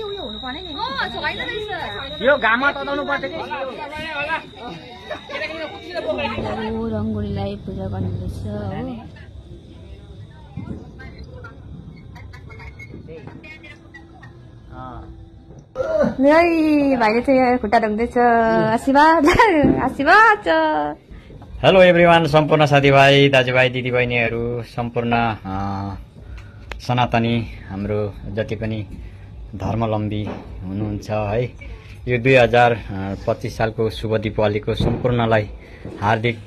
उयो हुनुपर्ने नि छैन रहेछ यो घाममा तताउनु पर्छ कि रङ्गोलीलाई पूजा गर्नुहुँदैछ हो भाइले चाहिँ खुट्टा ढुक्दैछ आशीर्वाद आशीर्वाद हेलो एभ्रिवान सम्पूर्ण साथीभाइ दाजुभाइ दिदीबहिनीहरू सम्पूर्ण सनातनी हाम्रो जति पनि धर्मावलम्बी हुनुहुन्छ है यो 2025 सालको शुभ दीपावलीको सम्पूर्णलाई हार्दिक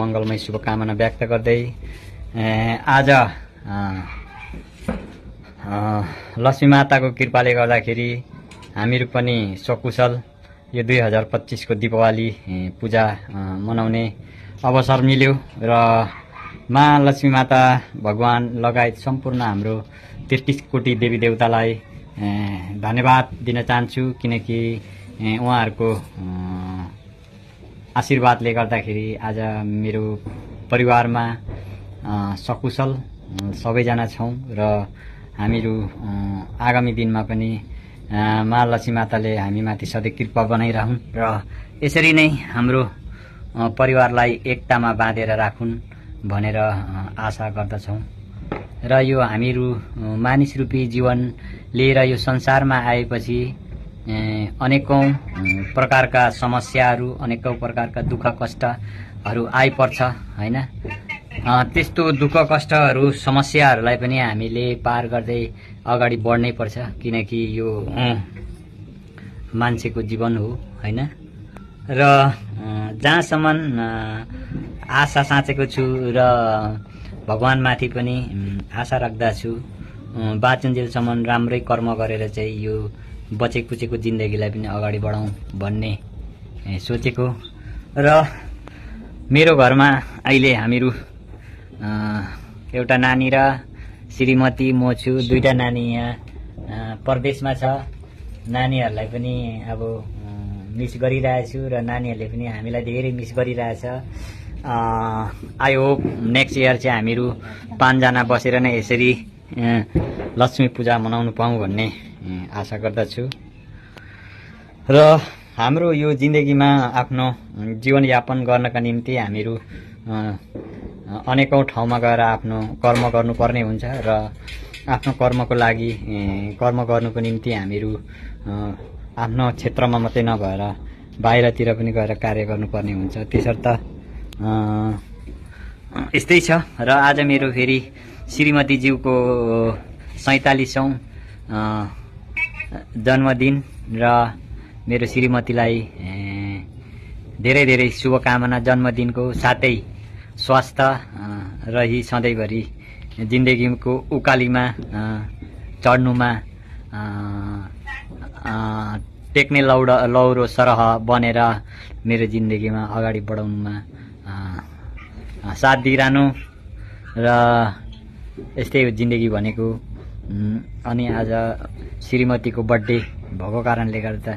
मङ्गलमय शुभकामना व्यक्त गर्दै आज लक्ष्मी माताको कृपाले गर्दाखेरि हामीहरू पनि सकुशल यो 2025 को दीपावली पूजा मनाउने अवसर मिल्यो र माँ लक्ष्मी माता भगवान लगायत सम्पूर्ण हाम्रो 33 कोटी देवी देवतालाई धन्यवाद दिन चाहन्छु किनकि उहाँहरूको आशीर्वादले गर्दाखेरि आज मेरो परिवारमा सकुशल सबैजना छौं र हामीहरू आगामी दिनमा पनि माँ लक्ष्मी माताले हामीमाथि सधैँ कृपा बनाइरहन् र यसरी नै हाम्रो परिवारलाई एकतामा बाँधेर राखुन् भनेर आशा गर्दछौं र यो हामीहरू मानिस रूपी जीवन लिएर यो संसारमा आएपछि अनेकौं प्रकारका समस्याहरू अनेकौं प्रकारका दुःख कष्टहरू आइपर्छ हैन त्यस्तो दुःख कष्टहरू समस्याहरूलाई पनि हामीले पार गर्दै अगाडि बढ्नै पर्छ किनकि यो मान्छेको जीवन हो हैन र जहाँसम्म आशा साँचेको छु र भगवानमाथि पनि आशा राख्दछु बाँचुन्जेलसम्म राम्रै कर्म गरेर चाहिँ यो बचेकुचेको जिन्दगीलाई पनि अगाडि बढाउँ भन्ने सोचेको र मेरो घरमा अहिले हामीहरू एउटा नानी र श्रीमती म छु दुईटा नानी यहाँ परदेशमा छ नानीहरूलाई पनि अब मिस गरिरहेछु र नानीहरूले पनि हामीलाई धेरै मिस गरिरहेछ आई होप नेक्स्ट इयर चाहिँ हामीहरू 5 जना बसेर नै यसरी लक्ष्मी पूजा मनाउनु पाऊँ भन्ने आशा गर्दछु र हाम्रो यो जिन्दगीमा आफ्नो जीवनयापन गर्नका निम्ति हामीहरू अनेकौं ठाउँमा गएर आफ्नो कर्म गर्नुपर्ने हुन्छ र आफ्नो कर्मको लागि कर्म गर्नुको निम्ति हामीहरू आफ्नो क्षेत्रमा मात्रै नभएर बाहिरतिर पनि गएर कार्य गर्नुपर्ने हुन्छ त्यसर्थ यस्तै छ र आज मेरो फेरि श्रीमतीज्यूको 47औं जन्मदिन र मेरो श्रीमतीलाई धेरै धेरै शुभकामना जन्मदिनको साथै स्वास्थ्य रही सधैँभरि जिन्दगीको उकालीमा चढ्नुमा टेक्ने लौरो सरह बनेर मेरो जिन्दगीमा अगाडि बढाउनुमा साथ दिइरहनु र यस्तै हो जिन्दगी भनेको अनि आज श्रीमतीको बर्थडे भएको कारणले गर्दा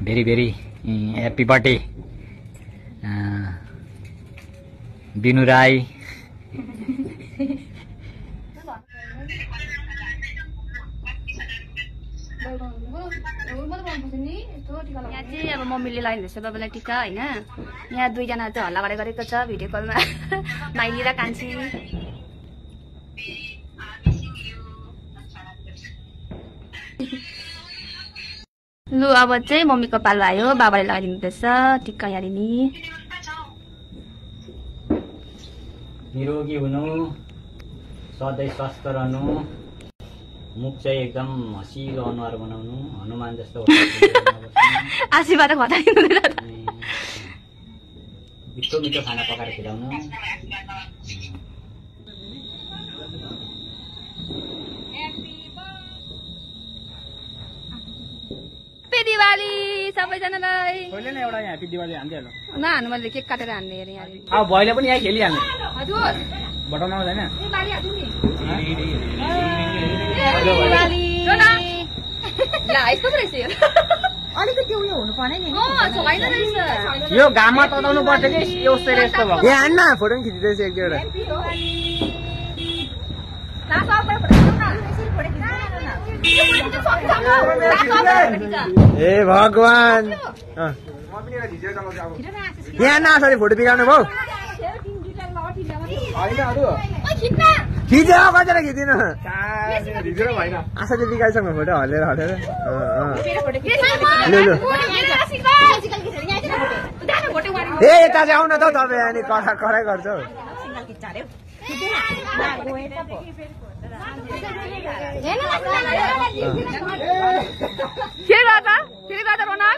भेरी भेरी ह्याप्पी बर्थडे बिनु राई यहाँ चाहिँ अब मम्मीले लगाइदिँदैछ बाबालाई टिका होइन यहाँ 2 जना चाहिँ हल्ला गरेको छ भिडियो कलमा माइली र कान्छी लु अब चाहिँ मम्मीको पालो आयो बाबाले लगाइदिँदैछ टिका यारी नि निरोगी हुनु सधैँ स्वस्थ रहनु मुख चाहिँ एकदम हँसिलो अनुहार बनाउनु हनुमान जस्तो आशीर्वाद खटाइदिँदैन मिठो मिठो खाना पकाएर खिलाउनु ह्याप्पी दिवाली सबैजनालाई कहिले नै एउटा ह्याप्पी दिवाली हान्दिहाल्नु नहान्नु मैले केक काटेर हान्ने अरे यहाँ अब भइले पनि यहाँ खेलिहाल्नु हजुर बटाउनु आउँदैन ला यस्तो पो रहेछ यो अलिकति उयो हुनुपर्ने नि छैन रहेछ यो घाममा तताउनु पर्छ कि यो यस्तो भयो यहाँ हान्न फोटो पनि खिचिँदैछ एक दुईवटा ए भगवान यहाँ नसरी फोटो बिगाउनु भयो खिच्यो कतिवटा खिचिदिनु आशाले बिगाइसक्नु फोटो हलेर हलेर ए यता चाहिँ आउन त तपाईँ अनि कराई गर्छ के गर्दा रोनक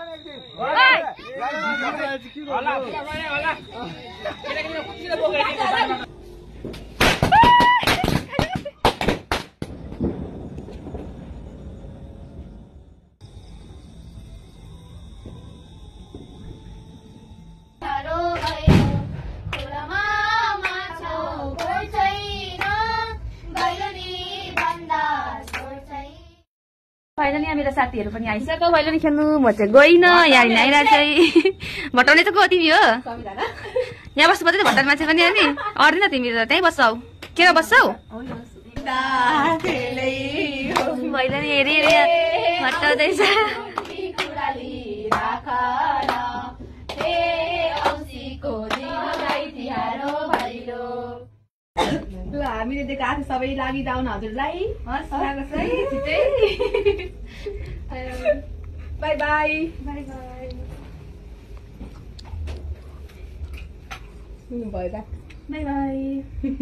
फाइनली यहाँ मेरो साथीहरू पनि आइसक्यो भैलेनी खेल्नु म चाहिँ गइनँ यहाँ आइरहेको चाहिँ भटाउने चाहिँ को तिमी हो यहाँ बस्नुपर्छ नि भटाउने मान्छे पनि अनि अड्दैन तिमी त त्यहीँ बस्छौ किन बस्छौ भैलेनी हेरी भटाउँदैछ हामीले दिएको आएको सबै लागि जाउन हजुरलाई by by by by by by